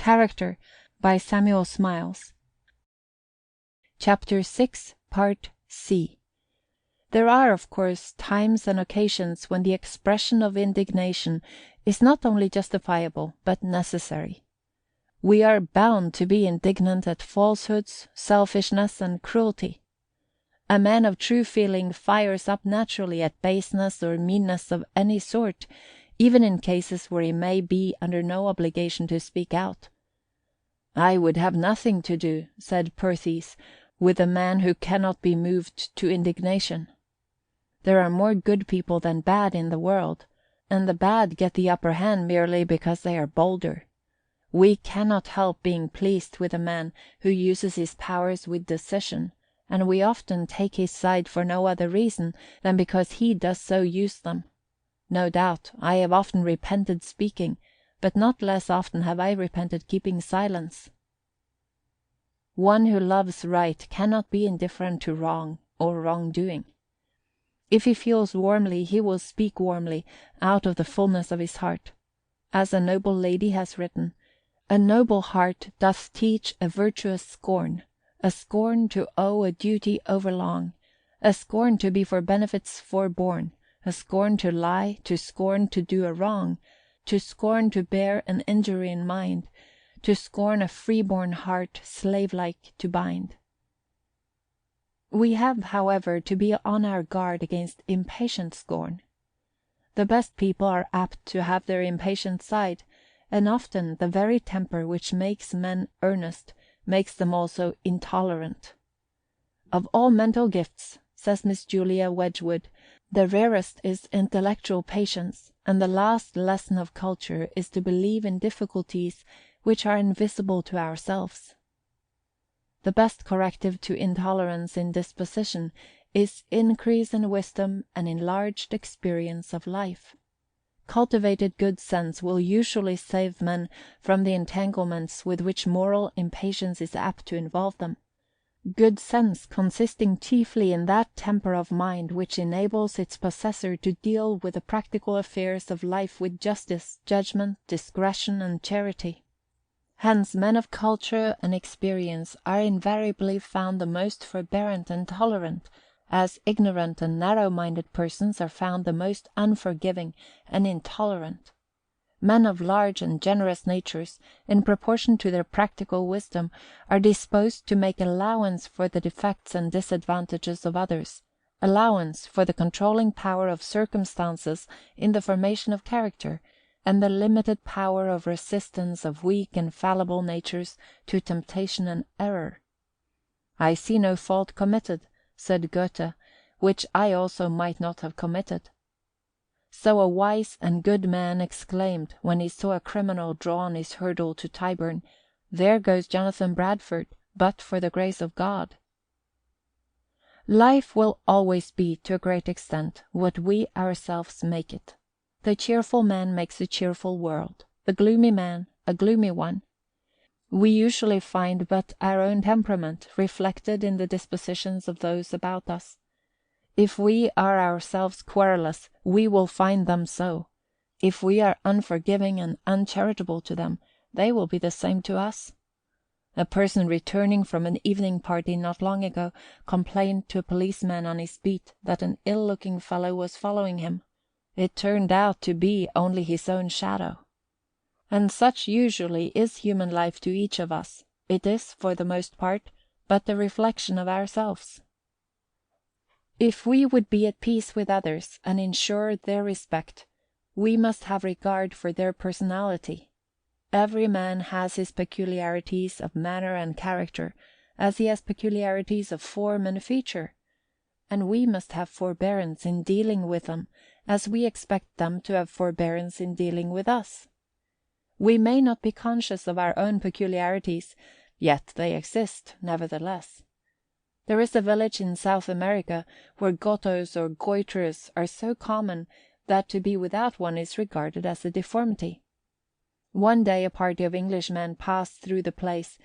Character by Samuel Smiles. Chapter 6, Part C. There are, of course, times and occasions when the expression of indignation is not only justifiable, but necessary. We are bound to be indignant at falsehoods, selfishness, and cruelty. A man of true feeling fires up naturally at baseness or meanness of any sort, even in cases where he may be under no obligation to speak out. "I would have nothing to do," said Perthes, "with a man who cannot be moved to indignation. There are more good people than bad in the world, and the bad get the upper hand merely because they are bolder. We cannot help being pleased with a man who uses his powers with decision, and we often take his side for no other reason than because he does so use them. No doubt, I have often repented speaking, but not less often have I repented keeping silence." One who loves right cannot be indifferent to wrong or wrongdoing. If he feels warmly, he will speak warmly, out of the fullness of his heart. As a noble lady has written, "A noble heart doth teach a virtuous scorn, a scorn to owe a duty overlong, a scorn to be for benefits forborne, a scorn to lie, to scorn to do a wrong, to scorn to bear an injury in mind, to scorn a freeborn heart slave-like to bind." We have, however, to be on our guard against impatient scorn. The best people are apt to have their impatient side, and often the very temper which makes men earnest makes them also intolerant. "Of all mental gifts," says Miss Julia Wedgwood, "the rarest is intellectual patience, and the last lesson of culture is to believe in difficulties which are invisible to ourselves." The best corrective to intolerance in disposition is increase in wisdom and enlarged experience of life. Cultivated good sense will usually save men from the entanglements with which moral impatience is apt to involve them. Good sense consisting chiefly in that temper of mind which enables its possessor to deal with the practical affairs of life with justice, judgment, discretion, and charity. Hence men of culture and experience are invariably found the most forbearant and tolerant, as ignorant and narrow-minded persons are found the most unforgiving and intolerant. Men of large and generous natures, in proportion to their practical wisdom, are disposed to make allowance for the defects and disadvantages of others, allowance for the controlling power of circumstances in the formation of character, and the limited power of resistance of weak and fallible natures to temptation and error. "I see no fault committed," said Goethe, "which I also might not have committed." So a wise and good man exclaimed, when he saw a criminal draw on his hurdle to Tyburn, "There goes Jonathan Bradford, but for the grace of God." Life will always be, to a great extent, what we ourselves make it. The cheerful man makes a cheerful world, the gloomy man a gloomy one. We usually find but our own temperament reflected in the dispositions of those about us. If we are ourselves querulous, we will find them so. If we are unforgiving and uncharitable to them, they will be the same to us. A person returning from an evening party not long ago complained to a policeman on his beat that an ill-looking fellow was following him. It turned out to be only his own shadow. And such usually is human life to each of us. It is, for the most part, but the reflection of ourselves. If we would be at peace with others and ensure their respect, we must have regard for their personality. Every man has his peculiarities of manner and character, as he has peculiarities of form and feature, and we must have forbearance in dealing with them, as we expect them to have forbearance in dealing with us. We may not be conscious of our own peculiarities, yet they exist, nevertheless. There is a village in South America where gotos or goitres are so common that to be without one is regarded as a deformity. One day a party of Englishmen passed through the place,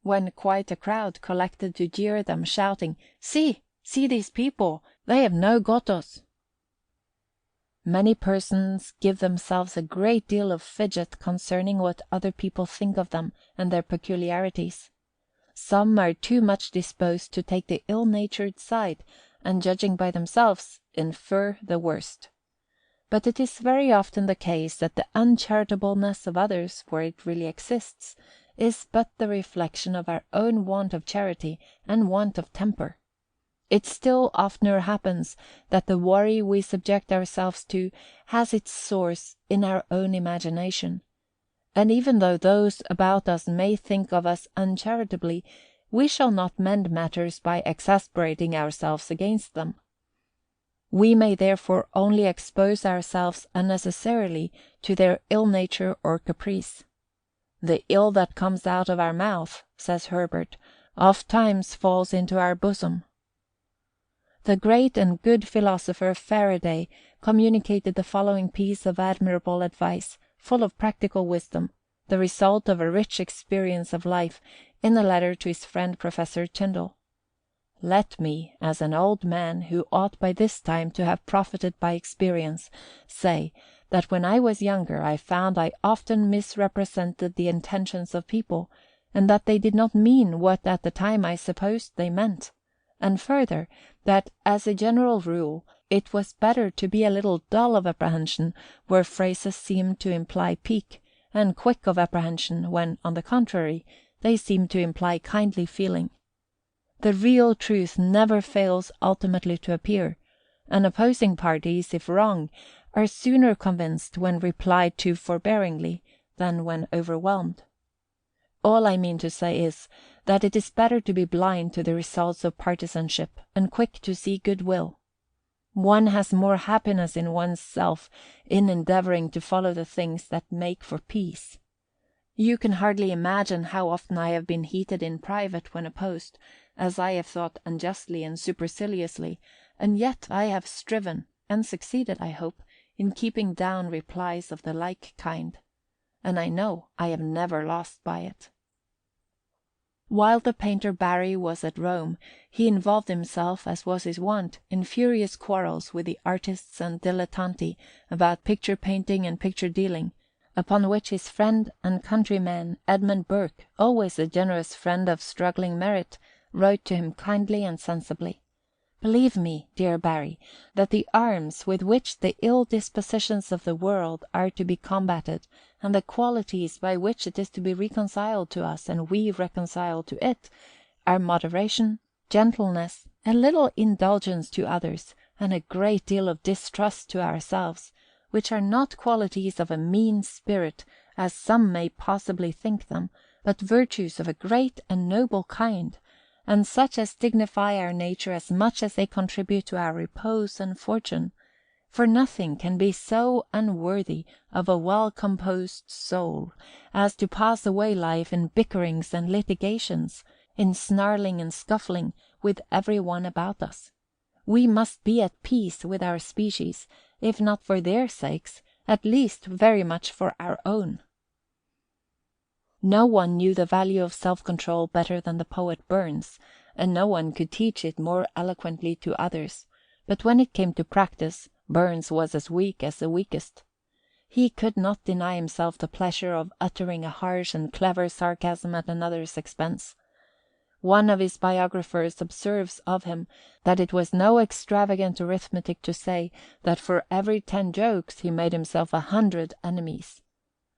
when quite a crowd collected to jeer them, shouting, "See, see these people! They have no gotos!" Many persons give themselves a great deal of fidget concerning what other people think of them and their peculiarities. Some are too much disposed to take the ill-natured side, and judging by themselves, infer the worst. But it is very often the case that the uncharitableness of others, for it really exists, is but the reflection of our own want of charity and want of temper. It still oftener happens that the worry we subject ourselves to has its source in our own imagination. And even though those about us may think of us uncharitably, we shall not mend matters by exasperating ourselves against them. We may therefore only expose ourselves unnecessarily to their ill nature or caprice. The ill that comes out of our mouth, says Herbert, oft-times falls into our bosom. The great and good philosopher Faraday communicated the following piece of admirable advice, full of practical wisdom, the result of a rich experience of life, in a letter to his friend Professor Tyndall. Let me, as an old man who ought by this time to have profited by experience, say that when I was younger I found I often misrepresented the intentions of people, and that they did not mean what at the time I supposed they meant. And further, that, as a general rule, it was better to be a little dull of apprehension where phrases seemed to imply pique, and quick of apprehension when, on the contrary, they seemed to imply kindly feeling. The real truth never fails ultimately to appear, and opposing parties, if wrong, are sooner convinced when replied to forbearingly than when overwhelmed. All I mean to say is, that it is better to be blind to the results of partisanship, and quick to see goodwill. One has more happiness in one's self in endeavoring to follow the things that make for peace. You can hardly imagine how often I have been heated in private when opposed, as I have thought unjustly and superciliously, and yet I have striven, and succeeded, I hope, in keeping down replies of the like kind, and I know I have never lost by it. While the painter Barry was at Rome, he involved himself, as was his wont, in furious quarrels with the artists and dilettanti about picture painting and picture dealing, upon which his friend and countryman Edmund Burke, always a generous friend of struggling merit, wrote to him kindly and sensibly. Believe me, dear Barry, that the arms with which the ill dispositions of the world are to be combated, and the qualities by which it is to be reconciled to us and we reconciled to it, are moderation, gentleness, a little indulgence to others, and a great deal of distrust to ourselves, which are not qualities of a mean spirit, as some may possibly think them, but virtues of a great and noble kind, and such as dignify our nature as much as they contribute to our repose and fortune, for nothing can be so unworthy of a well-composed soul as to pass away life in bickerings and litigations, in snarling and scuffling with every one about us. We must be at peace with our species, if not for their sakes, at least very much for our own. No one knew the value of self-control better than the poet Burns, and no one could teach it more eloquently to others, but when it came to practice, Burns was as weak as the weakest. He could not deny himself the pleasure of uttering a harsh and clever sarcasm at another's expense. One of his biographers observes of him that it was no extravagant arithmetic to say that for every 10 jokes he made himself 100 enemies.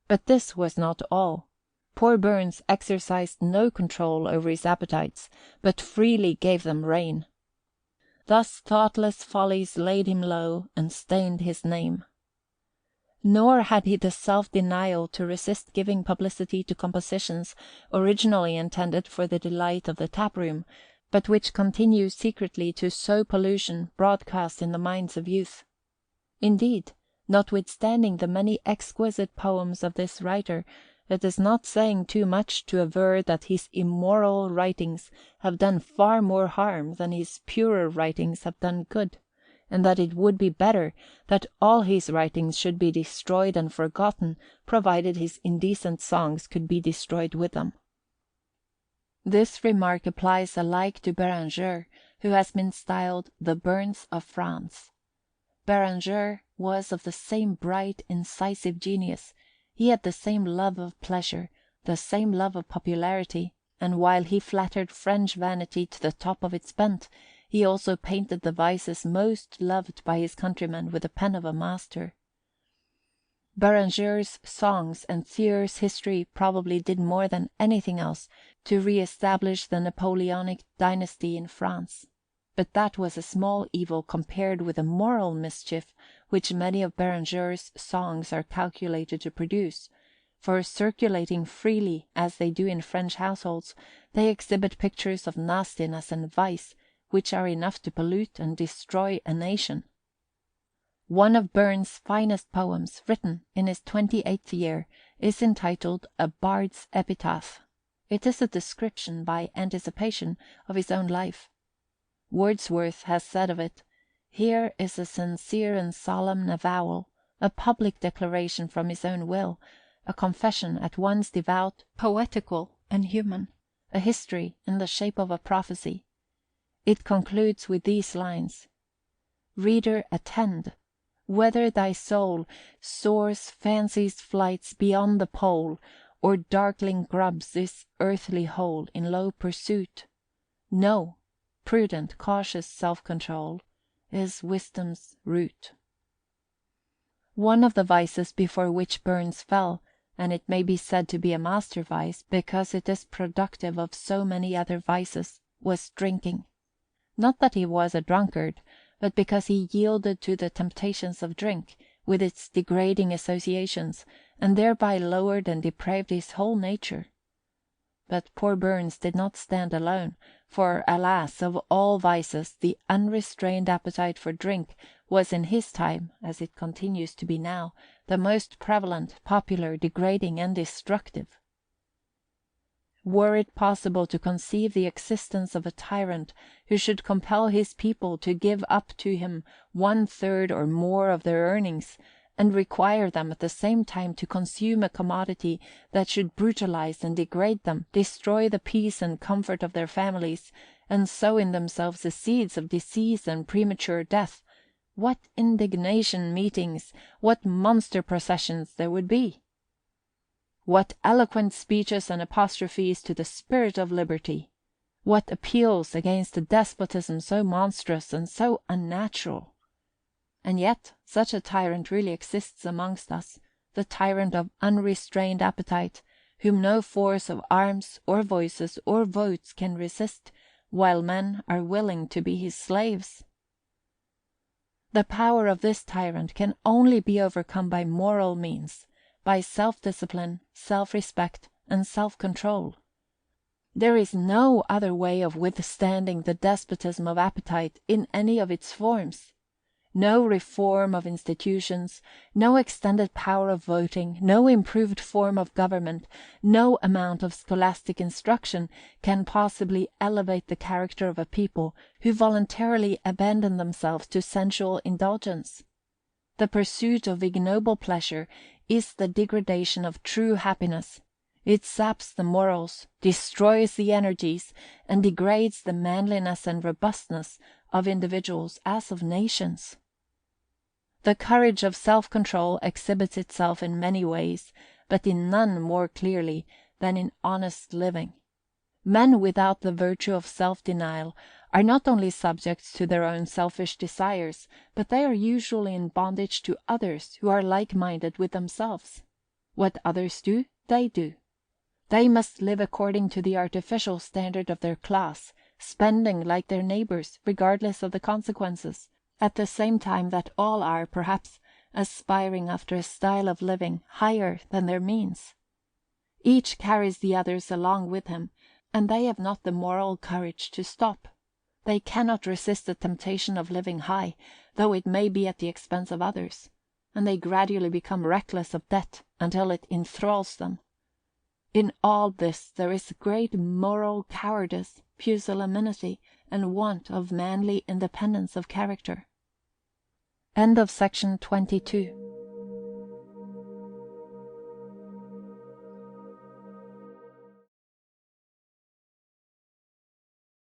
But this was not all. Poor Burns exercised no control over his appetites, but freely gave them rein. Thus thoughtless follies laid him low and stained his name. Nor had he the self-denial to resist giving publicity to compositions originally intended for the delight of the tap-room, but which continue secretly to sow pollution broadcast in the minds of youth. Indeed, notwithstanding the many exquisite poems of this writer, it is not saying too much to aver that his immoral writings have done far more harm than his purer writings have done good, and that it would be better that all his writings should be destroyed and forgotten, provided his indecent songs could be destroyed with them. This remark applies alike to Béranger, who has been styled the Burns of France. Béranger was of the same bright, incisive genius, he had the same love of pleasure, the same love of popularity, and while he flattered French vanity to the top of its bent, he also painted the vices most loved by his countrymen with the pen of a master. Béranger's songs and Thiers' history probably did more than anything else to re-establish the Napoleonic dynasty in France. But that was a small evil compared with the moral mischief which many of Béranger's songs are calculated to produce, for circulating freely as they do in French households, they exhibit pictures of nastiness and vice which are enough to pollute and destroy a nation. One of Burns's finest poems, written in his 28th year, is entitled A Bard's Epitaph. It is a description, by anticipation, of his own life. Wordsworth has said of it, "Here is a sincere and solemn avowal, a public declaration from his own will, a confession at once devout, poetical, and human, a history in the shape of a prophecy." It concludes with these lines: "Reader, attend! Whether thy soul soars fancy's flights beyond the pole, or darkling grubs this earthly hole in low pursuit, know, prudent, cautious self-control is wisdom's root." One of the vices before which Burns fell, and it may be said to be a master vice, because it is productive of so many other vices, was drinking. Not that he was a drunkard, but because he yielded to the temptations of drink, with its degrading associations, and thereby lowered and depraved his whole nature. But poor Burns did not stand alone, for, alas, of all vices, the unrestrained appetite for drink was in his time, as it continues to be now, the most prevalent, popular, degrading, and destructive. Were it possible to conceive the existence of a tyrant who should compel his people to give up to him 1/3 or more of their earnings, and require them at the same time to consume a commodity that should brutalize and degrade them, destroy the peace and comfort of their families, and sow in themselves the seeds of disease and premature death, what indignation meetings, what monster processions there would be! What eloquent speeches and apostrophes to the spirit of liberty! What appeals against a despotism so monstrous and so unnatural! And yet such a tyrant really exists amongst us, the tyrant of unrestrained appetite, whom no force of arms, or voices, or votes can resist, while men are willing to be his slaves. The power of this tyrant can only be overcome by moral means, by self-discipline, self-respect, and self-control. There is no other way of withstanding the despotism of appetite in any of its forms. No reform of institutions, no extended power of voting, no improved form of government, no amount of scholastic instruction can possibly elevate the character of a people who voluntarily abandon themselves to sensual indulgence. The pursuit of ignoble pleasure is the degradation of true happiness. It saps the morals, destroys the energies, and degrades the manliness and robustness of individuals as of nations. The courage of self-control exhibits itself in many ways, but in none more clearly than in honest living. Men without the virtue of self-denial are not only subjects to their own selfish desires, but they are usually in bondage to others who are like-minded with themselves. What others do, they do. They must live according to the artificial standard of their class, spending like their neighbors, regardless of the consequences, at the same time that all are, perhaps, aspiring after a style of living higher than their means. Each carries the others along with him, and they have not the moral courage to stop. They cannot resist the temptation of living high, though it may be at the expense of others, and they gradually become reckless of debt until it enthralls them. In all this there is great moral cowardice, pusillanimity, and want of manly independence of character. End of section 22.